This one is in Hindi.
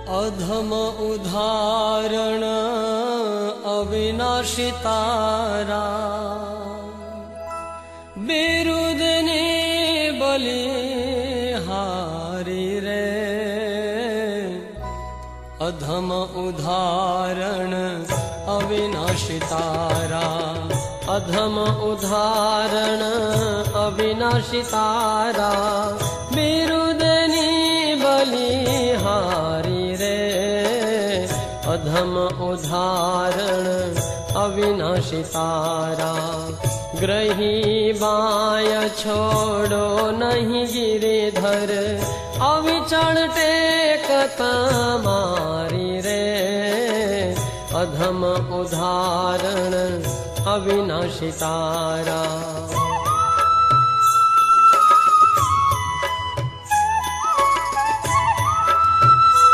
अधम उदाहरण अविनाशी तारा, बिरुदने बलिहारी रे। अधम उदाहरण अविनाशी तारा, अधम उदाहरण अविनाशी तारा, बिरुदनी बलिहारी रे। अधम उदाहरण अविनाशी तारा, ग्रही बाय छोड़ो नहीं गिरिधर, अविचल टेक तमारी रे। अधम उदाहरण अविनाशी तारा।